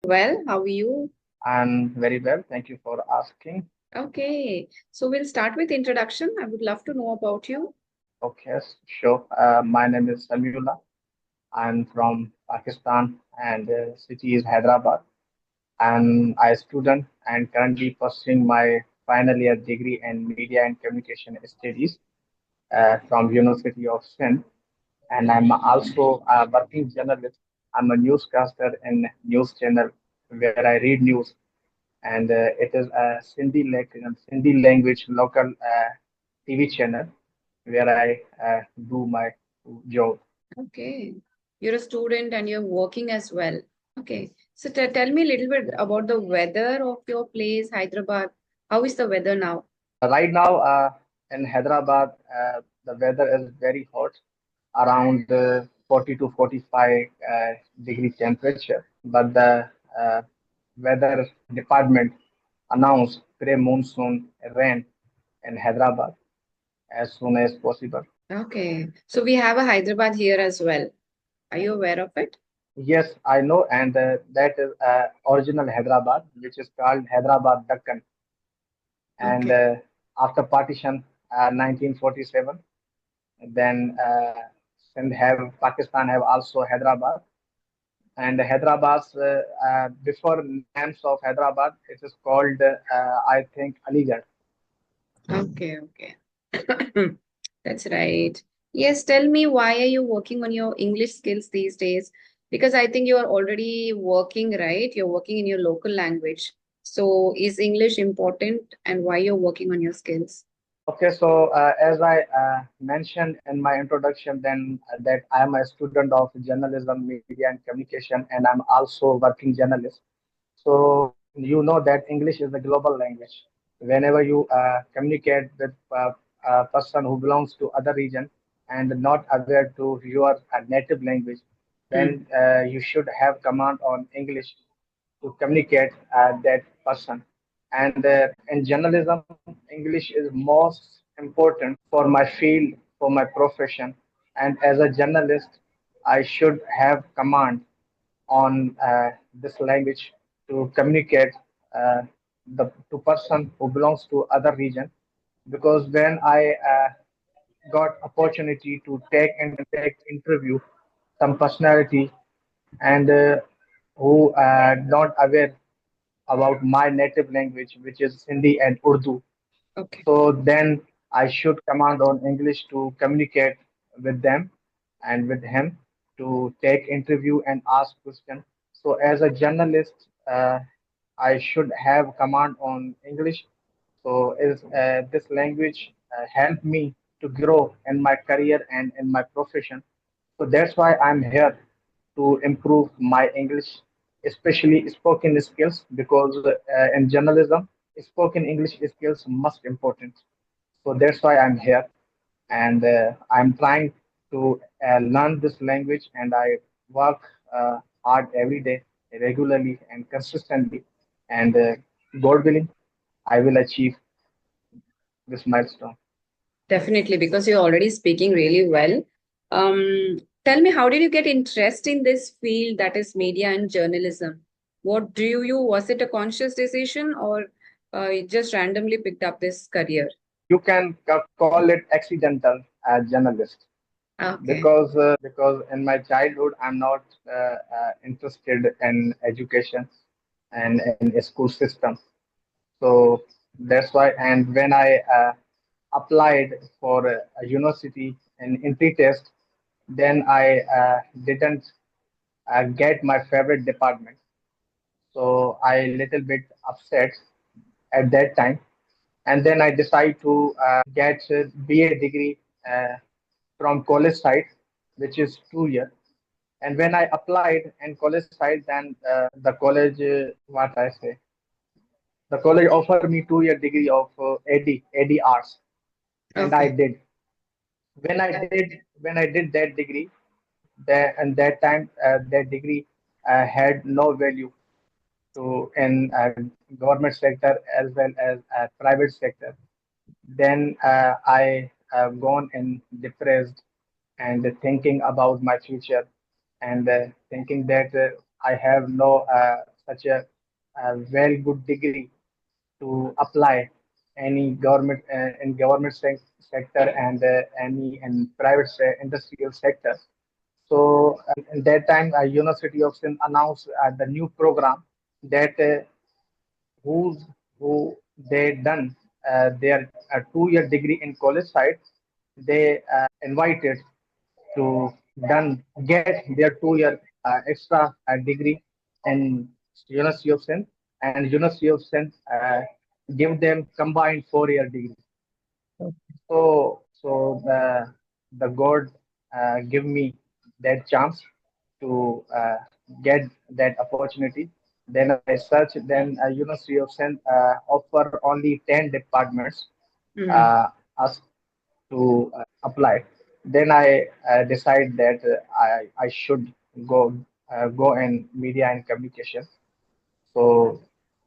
Well, how are you? I'm very well. Thank you for asking. Okay, so we'll start with introduction. I would love to know about you. Okay, sure. My name is Samula. I'm from Pakistan and city is Hyderabad. I'm a student and currently pursuing my final year degree in Media and Communication Studies from University of Sindh. And I'm also a working journalist. I'm a newscaster in news channel where I read news, and it is a Sindhi language local TV channel where I do my job. Okay, you're a student and you're working as well. Okay, so tell me a little bit about the weather of your place, Hyderabad. How is the weather now? Right now in Hyderabad, the weather is very hot, around 40 to 45 degree temperature. But the uh, weather department announced pre-monsoon rain in Hyderabad as soon as possible. Okay, so we have a Hyderabad here as well. Are you aware of it? Yes, I know, and that is original Hyderabad, which is called Hyderabad Dakkan. And Okay. after partition, 1947, then Sindh have Pakistan have also Hyderabad, and Hyderabad's before names of Hyderabad, it is called I think Aligarh. Okay, okay. That's right. Yes, tell me why are you working on your English skills these days? Because I think you are already working, right? You're working in your local language. So is English important and why you're working on your skills? Okay, so as I mentioned in my introduction, then that I am a student of journalism, media, and communication, and I'm also working journalist. So you know that English is a global language. Whenever you communicate with a person who belongs to other region and not aware to your native language, Hmm. then you should have command on English to communicate that person. And in journalism, English is most important for my field, for my profession. And as a journalist, I should have command on this language to communicate uh, the to person who belongs to other region. Because when I got opportunity to take interview some personality and who not aware about my native language, which is Hindi and Urdu. Okay. So then I should command on English to communicate with them and with him to take interview and ask question. So as a journalist, I should have command on English. So is this language help me to grow in my career and in my profession. So that's why I'm here to improve my English, especially spoken skills, because in journalism, spoken English skills must important. So that's why I'm here, and I'm trying to learn this language, and I work hard every day, regularly and consistently, and God willing, I will achieve this milestone. Definitely, because you're already speaking really well. Tell me, how did you get interest in this field that is media and journalism? What drew you? Was it a conscious decision or you just randomly picked up this career? You can call it accidental as journalist Okay. because in my childhood I'm not interested in education and in a school system. So that's why. And when I applied for a university in entry test, then I didn't get my favorite department. So I little bit upset at that time, and then I decided to get a BA degree from college side, which is 2 years. And when I applied in college side, then the college, what I say, the college offered me 2 year degree of AD arts, and I Okay. did. When I did that degree, that and that time that degree had no value to in government sector as well as private sector. Then I have gone and depressed and thinking about my future and thinking that I have no such a very good degree to apply any government in government sector and any in private industrial sector. So in that time, University of Sindh announced the new program that who's who they done their 2 year degree in college side, they invited to done get their 2 year extra degree in University of Sindh, and University of Sindh give them combined 4 year degree. So the God give me that chance to get that opportunity. Then I search. Then University of Sindh offer only 10 departments Mm. us to apply. Then I decide that I should go in media and communication. So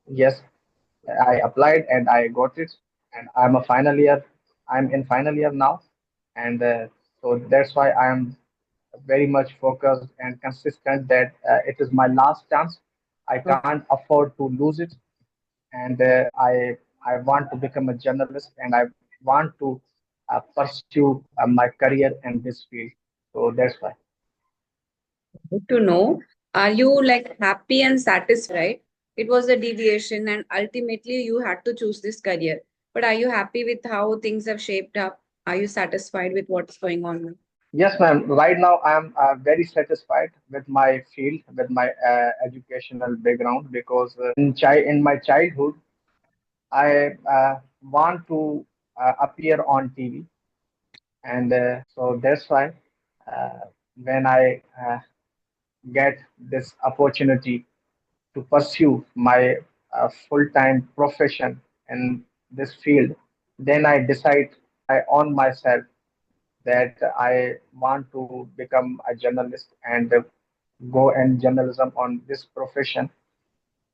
yes, I applied and I got it, and I'm a final year. I'm in final year now, and so that's why I'm very much focused and consistent that it is my last chance. I can't afford to lose it, and I want to become a journalist, and I want to pursue my career in this field. So that's why. Good to know. Are you like happy and satisfied? It was a deviation, and ultimately you had to choose this career. But are you happy with how things have shaped up? Are you satisfied with what's going on now? Yes, ma'am. Right now, I'm very satisfied with my field, with my educational background, because in my childhood, I want to appear on TV, and so that's why uh, when I get this opportunity to pursue my full-time profession in this field, then I decide on myself that I want to become a journalist and go in journalism on this profession.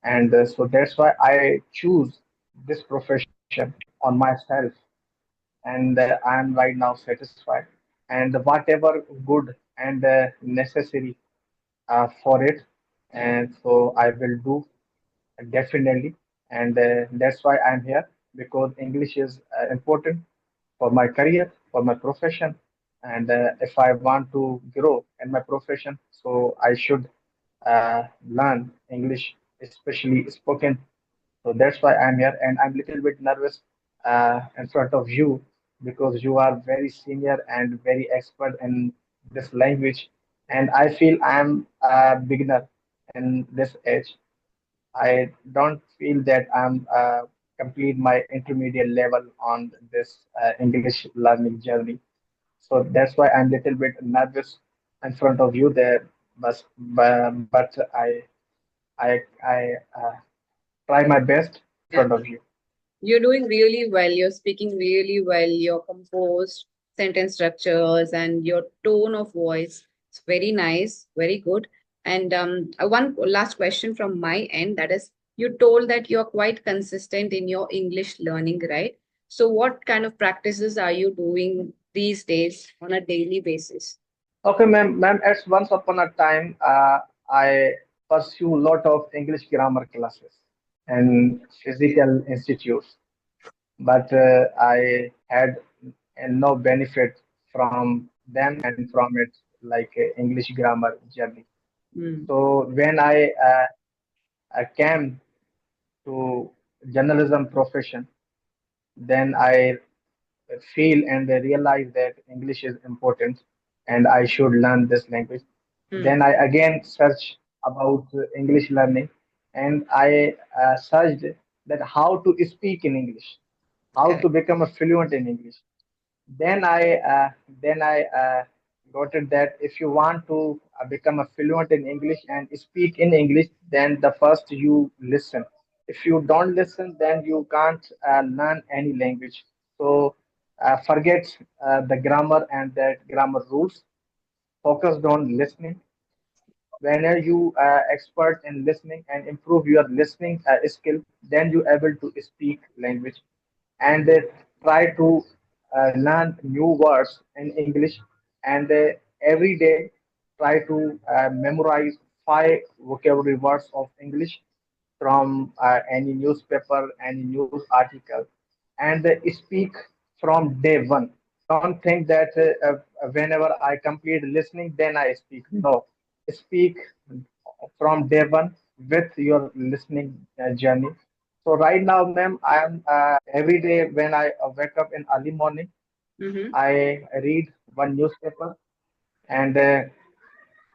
And so that's why I choose this profession on myself. And I'm right now satisfied. And whatever good and necessary for it, and so I will do definitely. And that's why I'm here, because English is important for my career, for my profession. And if I want to grow in my profession, so I should learn English, especially spoken. So that's why I'm here, and I'm a little bit nervous in front of you, because you are very senior and very expert in this language, and I feel I'm a beginner in this age. I don't feel that I'm complete my intermediate level on this English learning journey. So that's why I'm little bit nervous in front of you there. But I try my best in front of you. You're doing really well. You're speaking really well. You're composed, sentence structures, and your tone of voice. It's very nice, very good. And one last question from my end, that is, you told that you're quite consistent in your English learning, right? So, what kind of practices are you doing these days on a daily basis? Okay, ma'am. At once upon a time, I pursue lot of English grammar classes and physical institutes, but I had no benefit from them and from it, like English grammar journey. Hmm. So when I came to journalism profession, then I feel and realize that English is important and I should learn this language. Hmm. Then I again search about English learning, and I searched that how to speak in English, how to Correct. become a fluent in English. Then I got it that if you want to become a fluent in English and speak in English, then the first you listen. If you don't listen, then you can't learn any language. So forget the grammar and that grammar rules. Focused on listening. Whenever you expert in listening and improve your listening skill, then you able to speak language, and try to learn new words in English, and every day try to memorize 5 vocabulary words of English, from any newspaper, any news article, and speak from day one. Don't think that whenever I complete listening, then I speak. No, speak from day one with your listening journey. So right now, ma'am, I am every day when I wake up in early morning, Mm-hmm. I read one newspaper and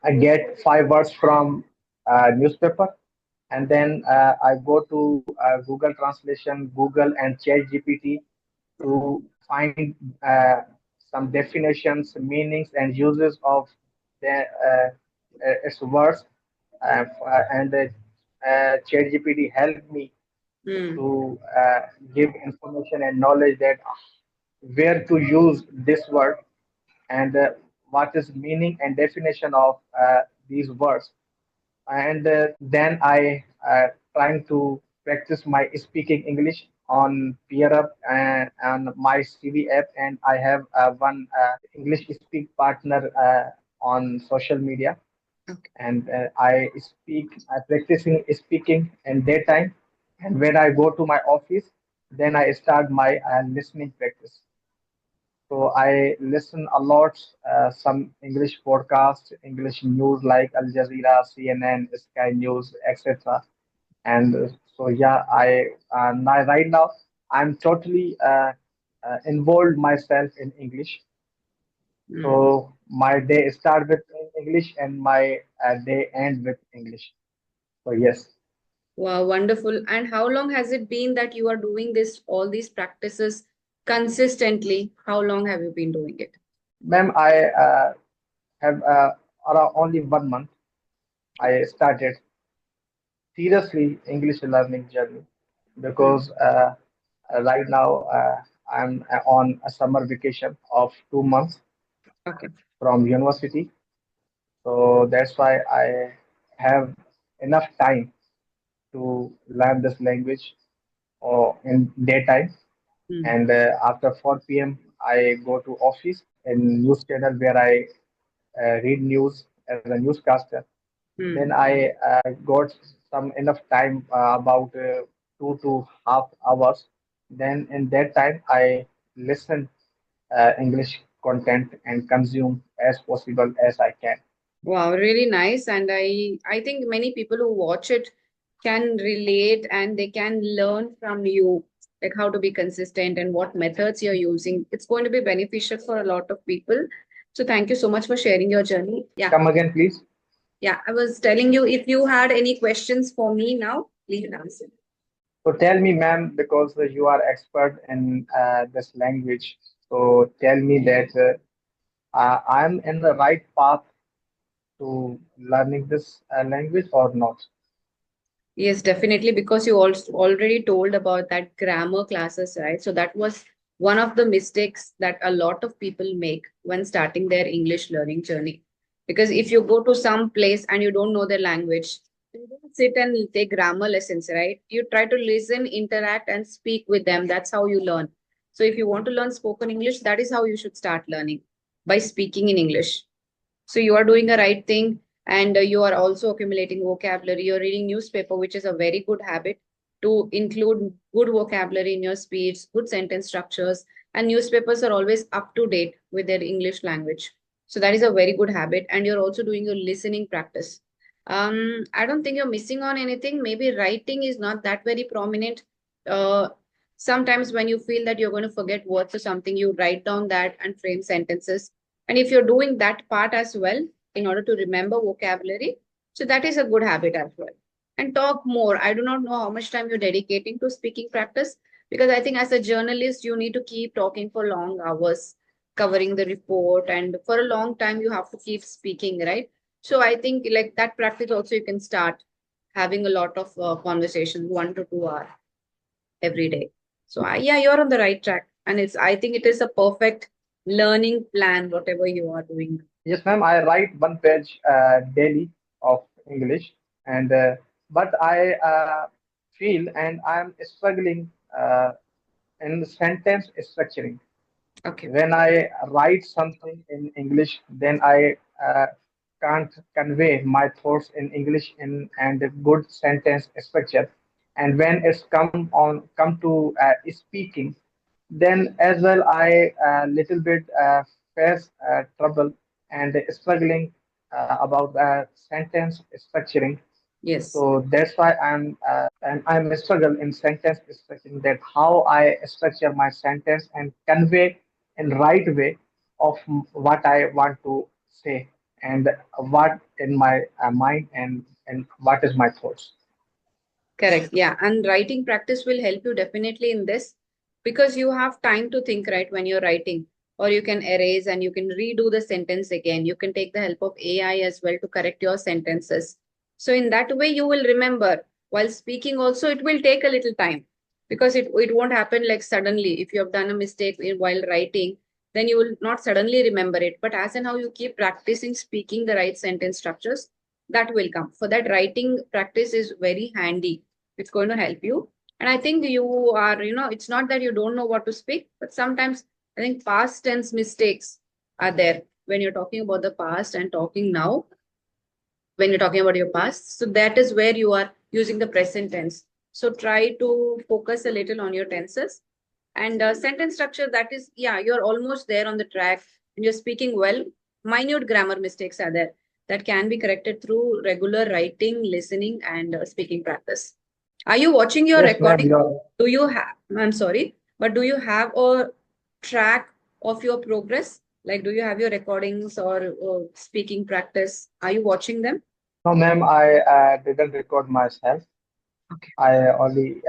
I get 5 words from newspaper, and then I go to Google Translation, Google and Chat GPT to find some definitions, meanings, and uses of its words, and ChatGPT helped me Mm. to give information and knowledge that where to use this word and what is meaning and definition of these words. And then I trying to practice my speaking English on Peer Up and my CV app, and I have one English speak partner on social media, Okay. and I practicing speaking in daytime, and when I go to my office, then I start my listening practice. So I listen a lot, some English podcasts, English news like Al Jazeera, CNN, Sky News, etc. And so yeah, right now I'm totally involved myself in English. Mm. So my day start with English and my day end with English. So yes, Wow, wonderful. And how long has it been that you are doing this, all these practices consistently? How long have you been doing it? ma'am, I have around only 1 month. I started seriously English learning journey Mm. because right now I'm on a summer vacation of 2 months Okay. from university. So that's why I have enough time to learn this language or in daytime. Mm. And after 4 p.m., I go to office in news channel where I read news as a newscaster. Then Mm. I got some enough time, about 2.5 hours. Then in that time, I listen English content and consume as possible as I can. Wow, really nice. And I think many people who watch it can relate and they can learn from you, like how to be consistent and what methods you're using. It's going to be beneficial for a lot of people. So thank you so much for sharing your journey. Yeah. Come again, please. Yeah. I was telling you if you had any questions for me now, please answer. So tell me, ma'am, because you are expert in this language. So tell me that I'm in the right path to learning this language or not. Yes, definitely, because you also already told about that grammar classes, right? So that was one of the mistakes that a lot of people make when starting their English learning journey. Because if you go to some place and you don't know their language, you don't sit and take grammar lessons, right? You try to listen, interact, and speak with them. That's how you learn. So if you want to learn spoken English, that is how you should start learning by speaking in English. So you are doing a right thing, and you are also accumulating vocabulary. You're reading newspaper, which is a very good habit to include good vocabulary in your speech, good sentence structures, and newspapers are always up to date with their English language. So that is a very good habit, and you're also doing your listening practice. I don't think you're missing on anything. Maybe writing is not that very prominent. Uh, Sometimes when you feel that you're going to forget words or something, you write down that and frame sentences, and if you're doing that part as well in order to remember vocabulary, so that is a good habit as well. And talk more. I do not know how much time you're dedicating to speaking practice, because I think as a journalist, you need to keep talking for long hours, covering the report, and for a long time, you have to keep speaking, right? So I think like that practice also you can start having a lot of conversations, 1 to 2 hours every day. So yeah, you're on the right track, and I think it is a perfect learning plan, whatever you are doing. Yes, ma'am. I write one page daily of English, and but I feel and I'm struggling in sentence structuring. Okay. When I write something in English, then I can't convey my thoughts in English in and a good sentence structure. And when it's come to speaking, then as well I little bit face trouble and struggling about sentence structuring. Yes. So that's why I'm struggle in sentence structuring, that how I structure my sentence and convey in right way of what I want to say, and what in my mind, and what is my thoughts. Correct. Yeah. And writing practice will help you definitely in this because you have time to think, right, when you're writing, or you can erase and you can redo the sentence again. You can take the help of AI as well to correct your sentences. So, in that way, you will remember while speaking, also, it will take a little time because it won't happen like suddenly. If you have done a mistake while writing, then you will not suddenly remember it. But as and how you keep practicing speaking the right sentence structures, that will come. For that, writing practice is very handy. It's going to help you. And I think you are, it's not that you don't know what to speak, but sometimes I think past tense mistakes are there when you're talking about the past and talking now, when you're talking about your past. So that is where you are using the present tense. So try to focus a little on your tenses and sentence structure. That is, yeah, you're almost there on the track and you're speaking well. Minute grammar mistakes are there that can be corrected through regular writing, listening, and speaking practice. Are you watching your Yes, ma'am. recording? Do you have, I'm sorry, but do you have a track of your progress? Like, do you have your recordings or speaking practice? Are you watching them? No, ma'am. I didn't record myself. Okay. I only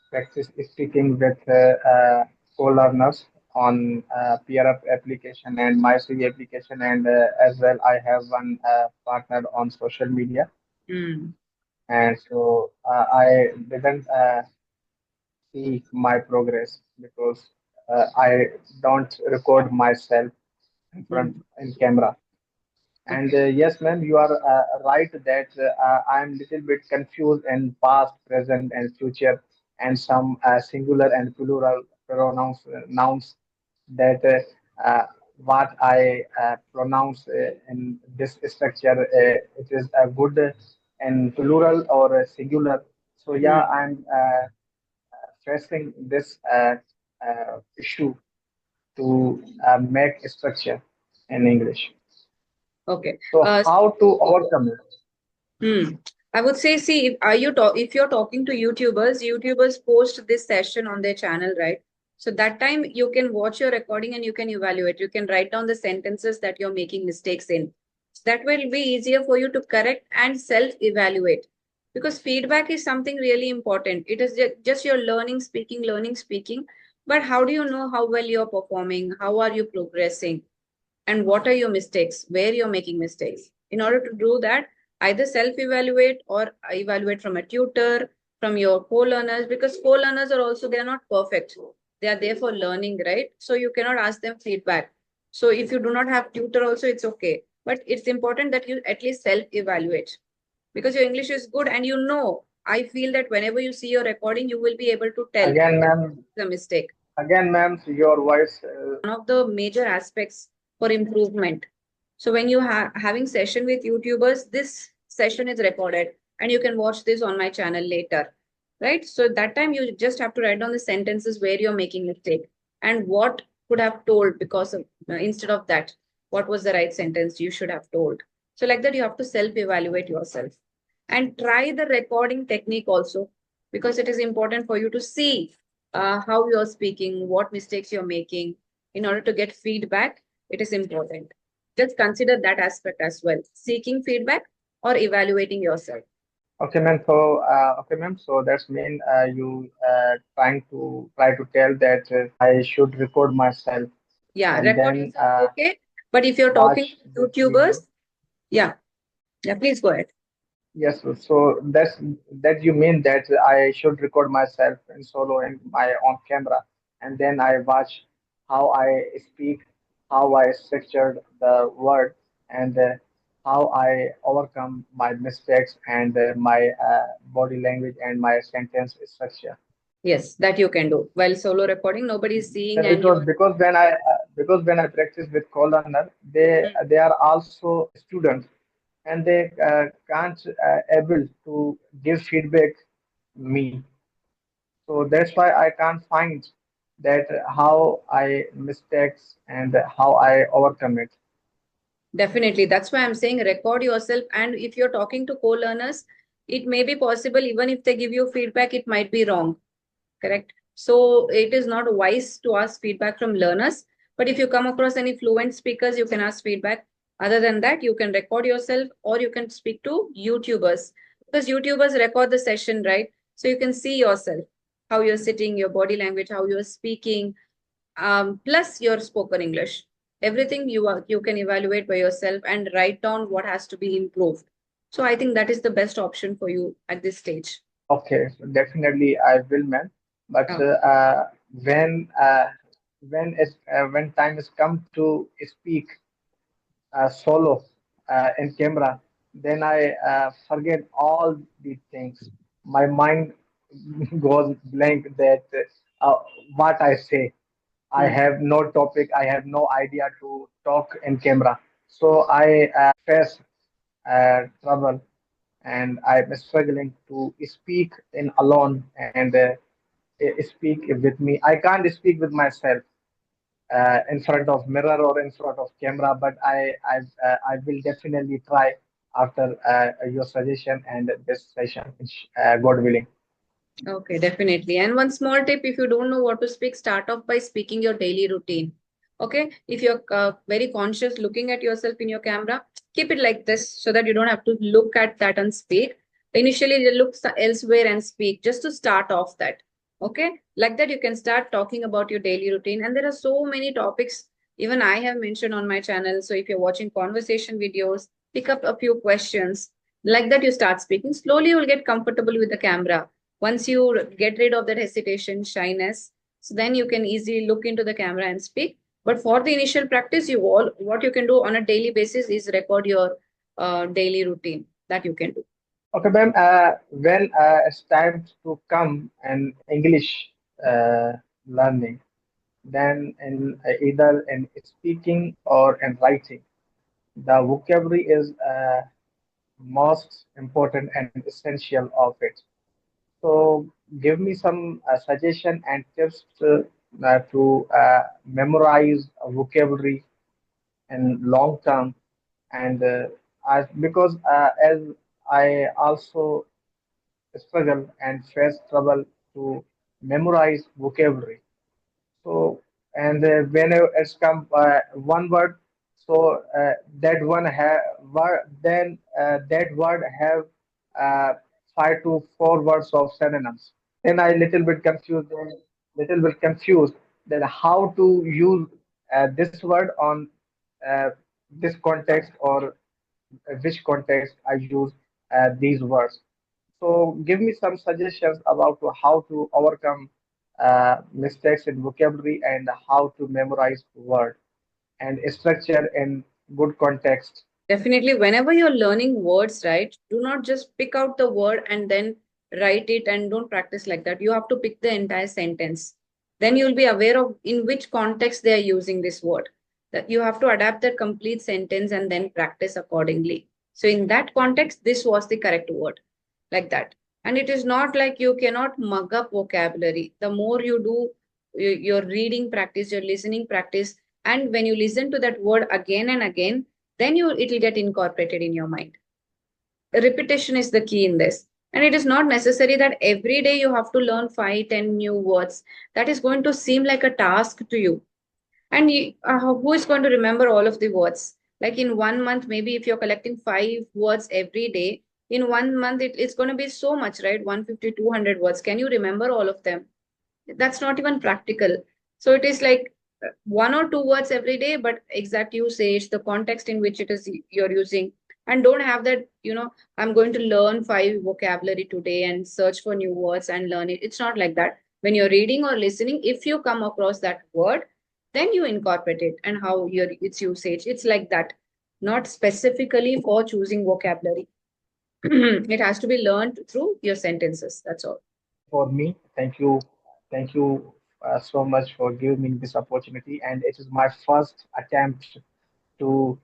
practice speaking with co-learners on PRF application and MyCV application, and as well I have one partner on social media, Mm, and so I didn't see my progress because I don't record myself in front mm. in camera. And Okay. yes, ma'am, you are right that I'm little bit confused in past, present, and future, and some singular and plural pronouns, nouns, that what I pronounce in this structure, it is a good and plural or a singular. So yeah, Mm. I'm facing this issue to make structure in English. Okay. So how to overcome it? Hmm. I would say, see, if you're talking to YouTubers post this session on their channel, right? So that time you can watch your recording and you can evaluate. You can write down the sentences that you're making mistakes in. So that will be easier for you to correct and self-evaluate. Because feedback is something really important. It is just your learning, speaking. But how do you know how well you're performing? How are you progressing? And what are your mistakes, where you're making mistakes. In order to do that, either self-evaluate or evaluate from a tutor, from your co-learners, because co-learners are also, they're not perfect. They are there for learning, right? So you cannot ask them feedback. So if you do not have tutor also, it's okay. But it's important that you at least self-evaluate because your English is good and I feel that whenever you see your recording, you will be able to tell Again, ma'am. the mistake. Again, ma'am. Your voice. One of the major aspects for improvement. So when you are having session with YouTubers, this session is recorded and you can watch this on my channel later, right? So that time you just have to write down the sentences where you're making mistake and what could have told because of instead of that, what was the right sentence you should have told. So like that, you have to self-evaluate yourself and try the recording technique also because it is important for you to see how you're speaking, what mistakes you're making. In order to get feedback, it is important. Just consider that aspect as well. Seeking feedback or evaluating yourself. Okay, ma'am. So, okay, ma'am. So that's mean you try to tell that I should record myself Yeah, and then recordings are okay. But if you're talking watch to this video. YouTubers, yeah, yeah, please go ahead. Yes, so that you mean that I should record myself in solo in my own camera, and then I watch how I speak, how I structured the word, and how I overcome my mistakes and my body language and my sentence structure. Yes, that you can do. While solo recording, nobody is seeing and Because you're. because when I practice with co-learner, they are also students. and they can't able to give feedback me. So that's why I can't find that how I mistakes and how I overcome it. Definitely. That's why I'm saying record yourself. And if you're talking to co-learners, it may be possible, even if they give you feedback, it might be wrong. Correct. So it is not wise to ask feedback from learners. But if you come across any fluent speakers, you can ask feedback. Other than that, you can record yourself or you can speak to YouTubers because YouTubers record the session, right? So you can see yourself, how you're sitting, your body language, how you're speaking, plus your spoken English. Everything you can evaluate by yourself and write down what has to be improved. So I think that is the best option for you at this stage. Okay, so definitely I will, man. But Oh, when when time is come to speak solo in camera, then I forget all the things. My mind goes blank that uh, what I say. I hmm. have no topic. I have no idea to talk in camera. So I face trouble, and I'm struggling to speak in alone and speak with me. I can't speak with myself in front of mirror or in front of camera, but I will definitely try after your suggestion and this session, God willing. Okay, definitely. And one small tip, if you don't know what to speak, start off by speaking your daily routine. Okay, if you're very conscious looking at yourself in your camera, keep it like this so that you don't have to look at that and speak. Initially, you look elsewhere and speak just to start off that. Okay, like that, you can start talking about your daily routine. And there are so many topics, even I have mentioned on my channel. So if you're watching conversation videos, pick up a few questions. Like that, you start speaking. Slowly, you will get comfortable with the camera once you get rid of that hesitation, shyness, so then you can easily look into the camera and speak. But for the initial practice, you all what you can do on a daily basis is record your daily routine that you can do. Okay, ma'am. When it's time to come in English learning, then in either in speaking or in writing, the vocabulary is most important and essential of it. So give me some suggestion and tips to memorize a vocabulary in long term. And because as I also struggle and face trouble to memorize vocabulary. So and whenever it's come one word, so that one have word, then that word have uh, 5 to 4 words of synonyms. Then I little bit confused that how to use this word on uh, this context or which context I use these words. So give me some suggestions about how to overcome mistakes in vocabulary and how to memorize word and structure in good context. Definitely, whenever you're learning words, right, do not just pick out the word and then write it and don't practice like that. You have to pick the entire sentence. Then you'll be aware of in which context they are using this word. That you have to adapt that complete sentence and then practice accordingly. So, in that context, this was the correct word, like that. And it is not like you cannot mug up vocabulary. The more you do your reading practice, your listening practice, and when you listen to that word again and again, then you it will get incorporated in your mind. Repetition is the key in this, and it is not necessary that every day you have to learn 5 10 new words. That is going to seem like a task to you, and who is going to remember all of the words? Like in 1 month, maybe if you're collecting 5 words every day, in 1 month it's going to be so much, right? 150 200 words. Can you remember all of them? That's not even practical. So it is like 1 or 2 words every day, but exact usage, the context in which it is you're using, and don't have that, I'm going to learn 5 vocabulary today and search for new words and learn it. It's not like that. When you're reading or listening, if you come across that word, then you incorporate it and how your its usage. It's like that, not specifically for choosing vocabulary. It has to be learned through your sentences. That's all. For me. Thank you so much for giving me this opportunity. And it is my first attempt to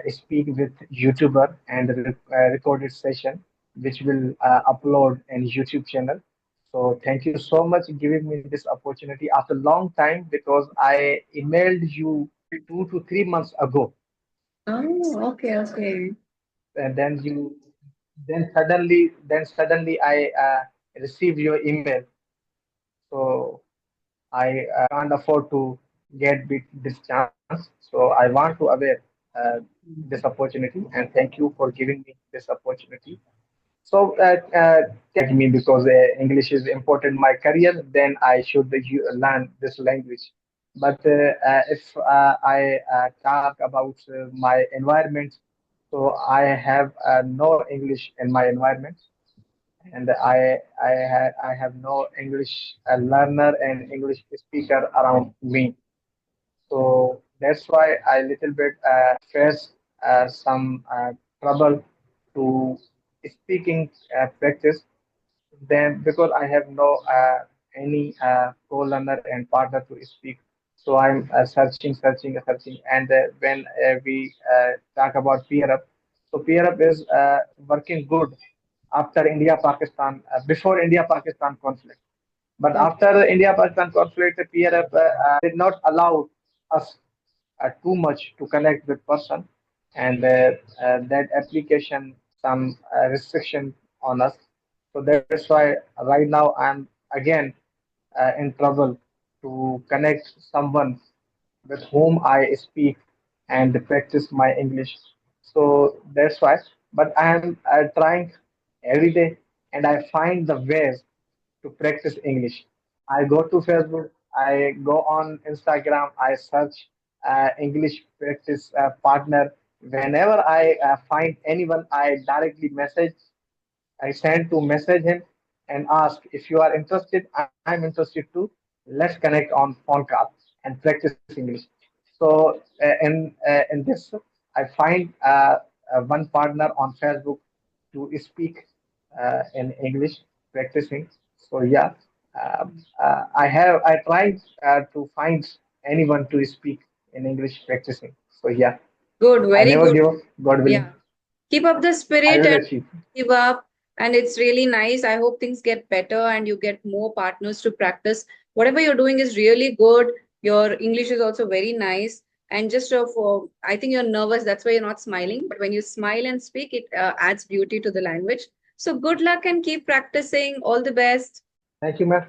speak with YouTuber and recorded session, which will upload in YouTube channel. So thank you so much giving me this opportunity after long time because I emailed you 2 to 3 months ago, Oh, okay, okay. and then suddenly I received your email. So I can't afford to get this chance. So I want to aware uh, this opportunity and thank you for giving me this opportunity. So me because English is important in my career, then I should learn this language. But if I talk about my environment, so I have no English in my environment, and I have no English learner and English speaker around me. So that's why I little bit face some trouble to speaking practice. Then because I have no any co-learner and partner to speak, so I'm searching, and when we talk about peer up, so peer up is working good after India Pakistan before India Pakistan conflict. But Okay. after the India-Pakistan conflict, the PRF did not allow us too much to connect with person, and that application some restriction on us. So that's why right now I'm again in trouble to connect someone with whom I speak and practice my English. So that's why. But I am trying every day, and I find the ways to practice English. I go to Facebook, I go on Instagram, I search English practice partner. Whenever I find anyone, I directly message. I send to message him and ask if you are interested. I'm interested too. Let's connect on phone call and practice English. So in this, I find one partner on Facebook to speak in English practicing. So yeah, I tried to find anyone to speak in English practicing. So yeah, Good, I very never good. give up. God willing, Yeah. Keep up the I spirit will and achieve. give up. And it's really nice. I hope things get better and you get more partners to practice. Whatever you're doing is really good. Your English is also very nice. And just for, I think you're nervous. That's why you're not smiling. But when you smile and speak, it adds beauty to the language. So good luck and keep practicing. All the best. Thank you, ma'am.